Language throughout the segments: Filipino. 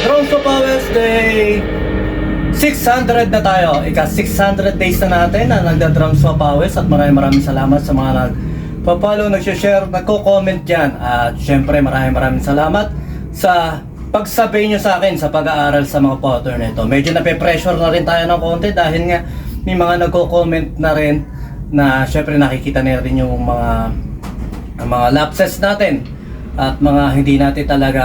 Drums of Powers Day 600 na tayo. Ika 600 days na natin na nagda-Drums of Powers. At maraming salamat sa mga nagpa-follow, nag-share, nagko-comment dyan. At syempre maraming salamat sa pagsabay nyo sa akin sa pag-aaral sa mga pattern na ito. Medyo nape-pressure na rin tayo ng konti dahil nga may mga nagko-comment na rin na syempre nakikita na rin yung mga lapses natin at mga hindi natin talaga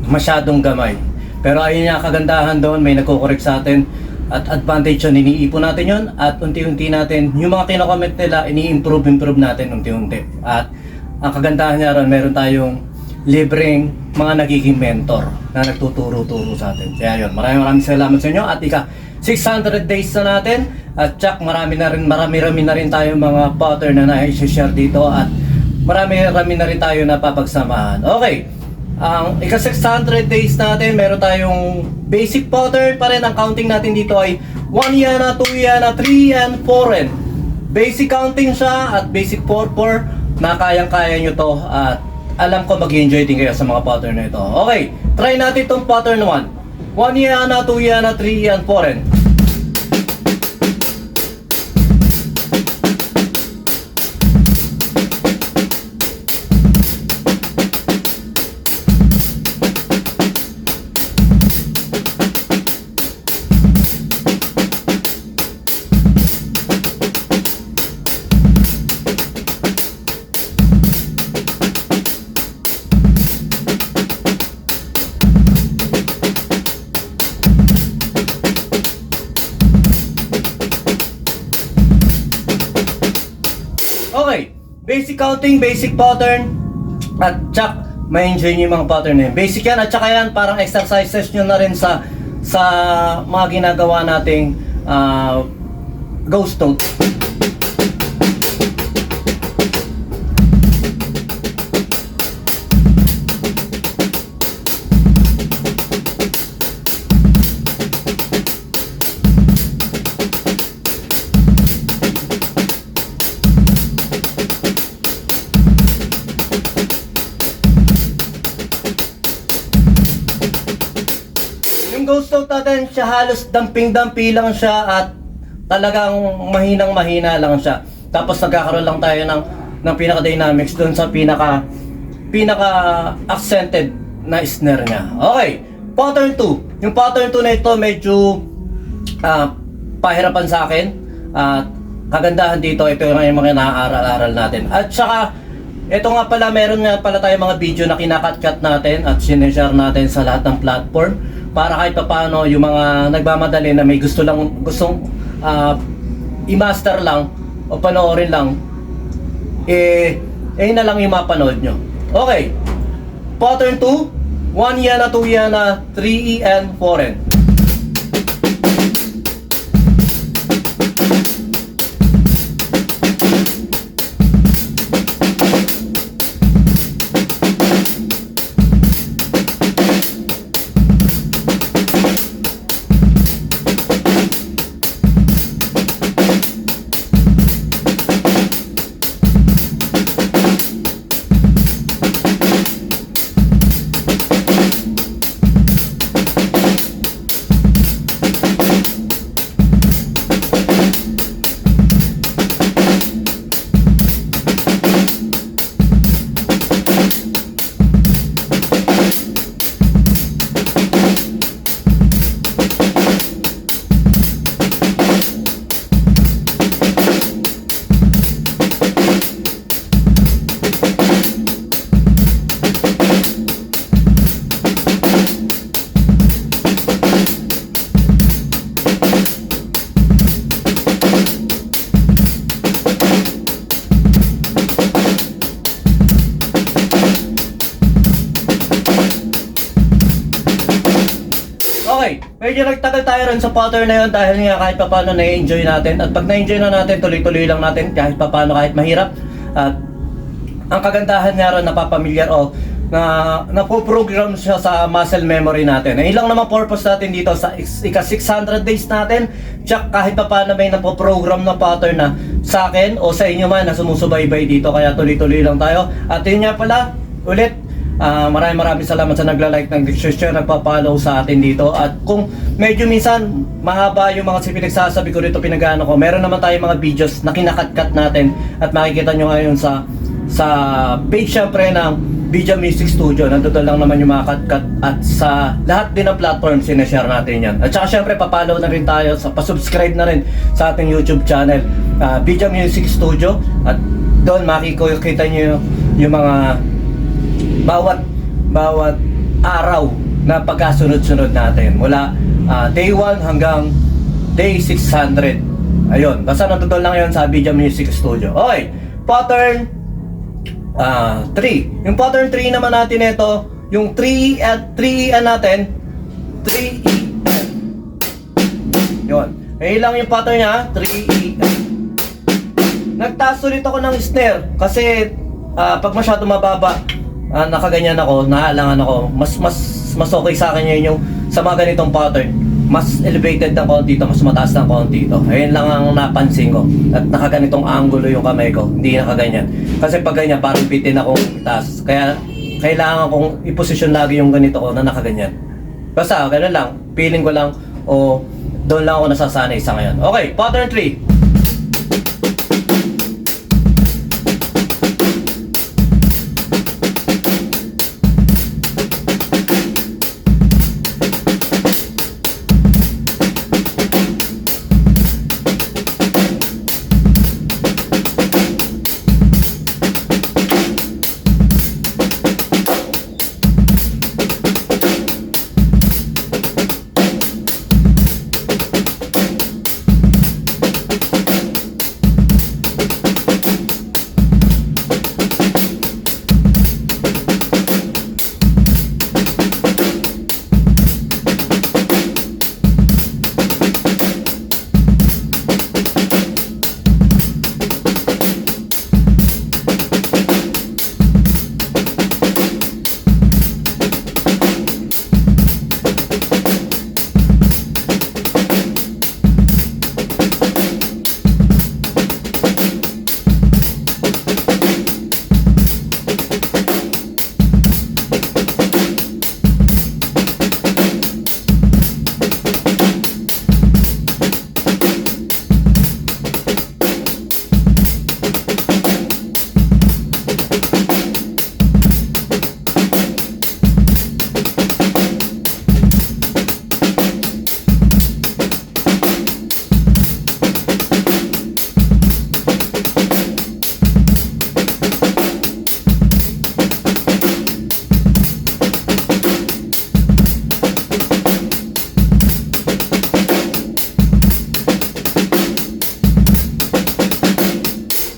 masyadong gamay. Pero ayun nga kagandahan doon, may nagko-correct sa atin at advantage yun, iniipon natin yun at unti-unti natin yung mga kino-comment nila, ini-improve natin unti-unti. At ang kagandahan niya ron, meron tayong libreng mga nagiging mentor na nagtuturo-turo sa atin. Kaya yun, maraming salamat sa inyo at ika 600 days na natin at tsak marami na rin tayong mga pattern na na-share dito at marami na rin tayo napapagsamahan. Okay, ang ika 600 days natin, meron tayong basic pattern pa rin. Ang counting natin dito ay 1 yana, 2 yana, 3 and 4 and basic counting siya at basic 4-4 na kayang-kaya nyo to at alam ko mag-enjoy din kayo sa mga pattern na ito. Okay, try natin itong pattern 1. 1 yana, 2 yana, 3 and 4 and okay, basic counting, basic pattern at tsak, ma-enjoy nyo yung mga pattern na yun. Basic yan at saka yan, parang exercises nyo na rin sa mga ginagawa nating ghost note. Yung ghost note natin, siya halos damping-dampi lang siya at talagang mahinang-mahina lang siya. Tapos nagkakaroon lang tayo ng pinaka-dynamics doon sa pinaka-accented na snare niya. Okay, pattern 2. Yung pattern 2 na ito medyo pahirapan sa akin. At kagandahan dito, ito yung mga naaaral-aral natin. At saka, ito nga pala, meron nga pala tayong mga video na kinakat-cut natin at sineshare natin sa lahat ng platform para kahit pa paano yung mga nagmamadali na may gustong i-master lang o panoorin lang, na lang yung mapanood nyo. Okay, pattern 2, 1 yana, 2 yana, 3 and 4 and okay, medyo nagtagal tayo rin sa pattern na yun dahil nga kahit paano na-enjoy natin. At pag na-enjoy na natin, tuloy-tuloy lang natin kahit paano, kahit mahirap. At ang kagandahan nga rin, napapamilyar o napoprogram siya sa muscle memory natin. Eh, ilang naman purpose natin dito sa ika 600 days natin. Tsak kahit paano may napoprogram na pattern na sa akin o sa inyo man na sumusubaybay dito. Kaya tuloy-tuloy lang tayo. At yun nga pala, ulit, Maraming salamat sa nagla-like, nag-share, nagpa-follow sa atin dito. At kung medyo minsan mahaba yung mga pinagsasabi ko dito, pinag-ano ko, meron naman tayong mga videos na kinakat-kat natin at makikita nyo ngayon sa page syempre ng Video Music Studio. Nandito lang naman yung mga cut-cut at sa lahat din ng platform sinashare natin yan. At saka syempre papalo na rin tayo, pa-subscribe na rin sa ating YouTube channel, Video Music Studio. At doon makikita nyo yung mga bawat araw na pagkasunod-sunod natin mula day 1 hanggang day 600. Ayun, basta natutunan lang yun sa Video Music Studio. Okay, pattern 3. Yung pattern 3 naman natin ito, yung 3 natin, 3E. Yun, ayun lang yung pattern niya, 3E. Nagtaas ulit ako ng snare kasi pag masyado mababa, nakaganyan ako, nahalangan ako. Mas okay sa akin yun yung sa mga ganitong pattern. Mas elevated ng konti ito, mas mataas ng konti ito. Ayun lang ang napansin ko. At nakaganitong angulo yung kamay ko, hindi nakaganyan. Kasi pag ganyan, parang bitin akong itaas. Kaya kailangan kong iposisyon lagi yung ganito ko na nakaganyan. Basta, ganun lang. Feeling ko lang o doon lang ako nasasanay sa ngayon. Okay, pattern 3.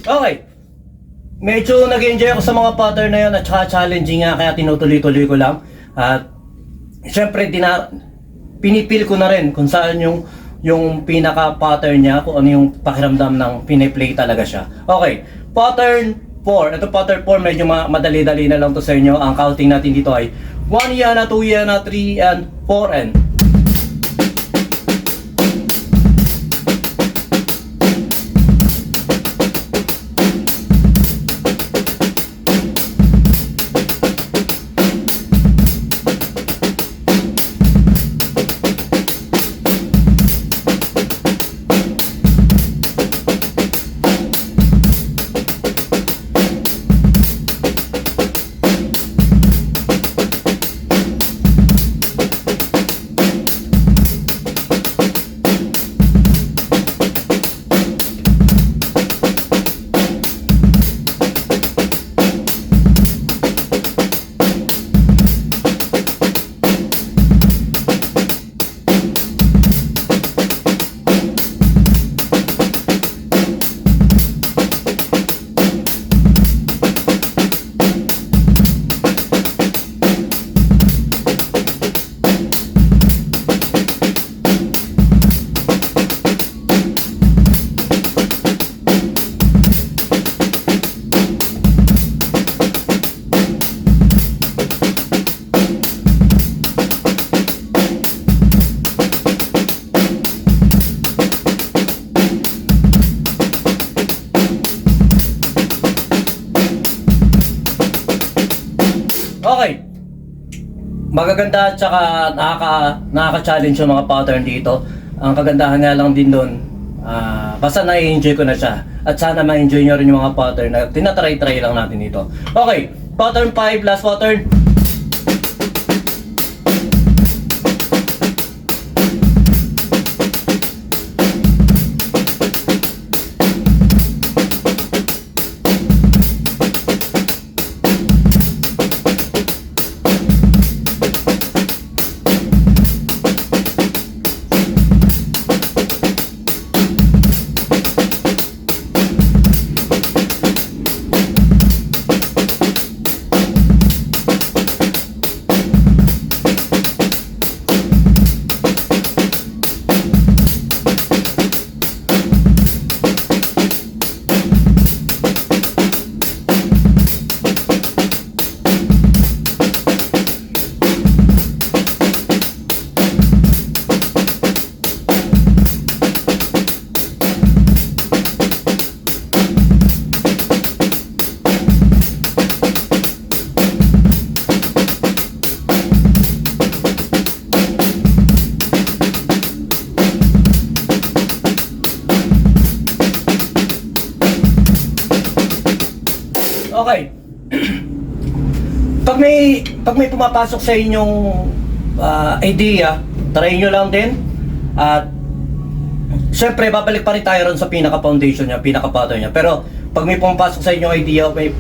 Okay. Medyo nag-enjoy ako sa mga pattern na yun at saka challenging nga kaya tinutuloy-tuloy ko lang. At syempre pinipil ko na rin kung saan yung pinaka-pattern niya, kung ano yung pakiramdam ng piniplay talaga siya. Okay, pattern 4. Ito pattern 4, medyo madali-dali na lang to sa inyo. Ang counting natin dito ay 1 yana, 2 yana, 3 and 4 and magaganda at saka nakaka-challenge yung mga pattern dito. Ang kagandahan nga lang din doon, basta na-enjoy ko na siya. At sana ma-enjoy nyo rin yung mga pattern na tinatry-try lang natin dito. Okay, pattern 5, last pattern. Okay. Pag may pumapasok sa inyong idea, try nyo lang din. At syempre babalik pa rin tayo ron sa pinaka-foundation niya, pinaka-pattern niya. Pero pag may pumapasok sa inyong idea, may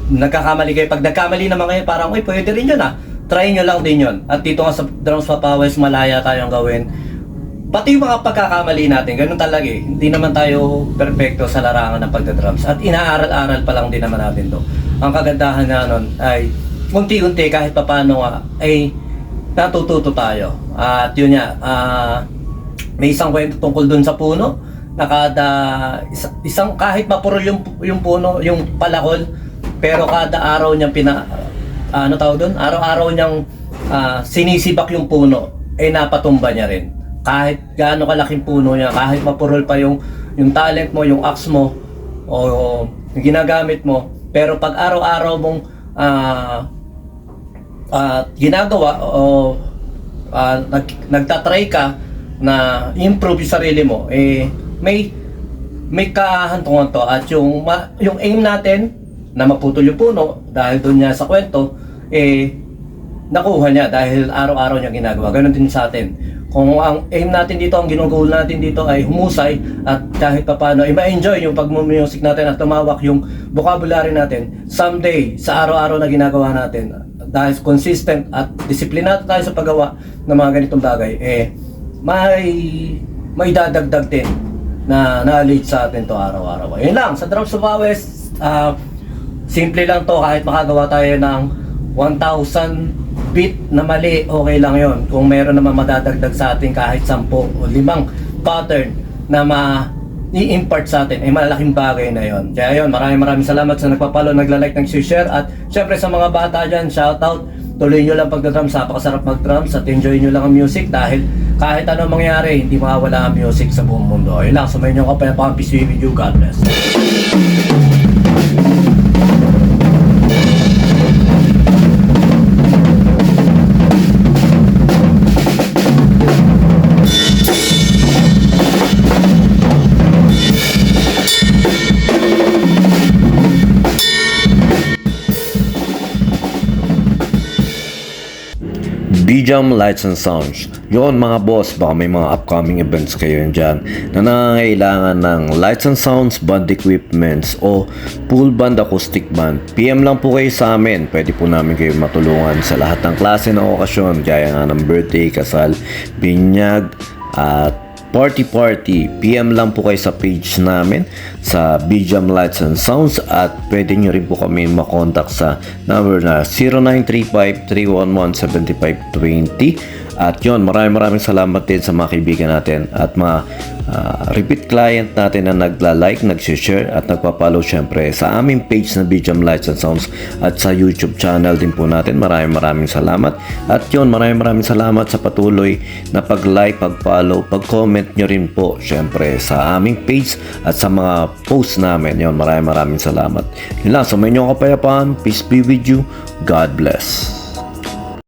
nagkakamali kayo, pag nagkamali naman kayo, parang pwede rin yun try nyo lang din yun. At dito nga sa Drums Papawis, malaya tayong gawin. Pati yung mga pagkakamali natin, ganun talaga eh. Hindi naman tayo perfecto sa larangan ng pagdadrums. At inaaral-aral pa lang din naman natin to. Ang kagandahan nga nun ay unti-unti kahit papano ay natututo tayo. At yun nga, may isang kwento tungkol dun sa puno na kada isang kahit mapuro yung puno, yung palakol, pero kada araw niyang araw-araw niyang sinisibak yung puno, ay napatumba niya rin. Kahit gaano kalaking puno niya, kahit mapurol pa yung talent mo, yung axe mo, o yung ginagamit mo, pero pag araw-araw mong ginagawa o nagtatry ka na improve yung sarili mo, may kahantungan to. At yung aim natin na maputol yung puno dahil doon niya sa kwento, nakuha niya dahil araw-araw niya ginagawa. Ganon din sa atin. Kung ang aim natin dito, ang ginugol natin dito ay humusay at kahit papano ay ma-enjoy yung pag-music natin at tumawak yung vocabulary natin, someday sa araw-araw na ginagawa natin, dahil consistent at disiplinado tayo sa paggawa ng mga ganitong bagay, may dadagdag din na knowledge sa atin to araw-araw. Yun lang, sa Drums Papawis, simple lang to. Kahit makagawa tayo ng 1,000 beat na mali, okay lang yon. Kung meron naman madadagdag sa atin kahit 10 o 5 pattern na i-impart sa atin, malaking bagay na yon. Kaya yon, maraming salamat sa nagpapalo, nagla-like, nag-share. At syempre sa mga bata dyan, shoutout. Tuloy nyo lang pagdadrums, napakasarap mag-drums at enjoy nyo lang ang music dahil kahit anong mangyari, hindi mawawala ang music sa buong mundo. Yun lang, sumayin nyo kapayapaan, peace be with you, God bless. B-Jam Lights and Sounds. Yun mga boss, baka may mga upcoming events kayo dyan na nangangailangan ng lights and sounds, band equipments o full band acoustic band. PM lang po kayo sa amin. Pwede po namin kayo matulungan sa lahat ng klase ng okasyon, gaya nga ng birthday, kasal, binyag, at party. PM lang po kayo sa page namin sa B-Jam Lights and Sounds at pwede nyo rin po kami makontak sa number na 0935-311-7520. At yun, maraming salamat din sa mga kaibigan natin at mga repeat client natin na nagla-like, nag-share at nagpa-follow syempre sa aming page na B-Jam Lights and Sounds at sa YouTube channel din po natin. Maraming salamat. At yun, maraming salamat sa patuloy na pag-like, pag-follow, pag-comment nyo rin po syempre sa aming page at sa mga posts namin. Yun, maraming salamat. Yun lang, sa inyong kapayapaan, peace be with you, God bless.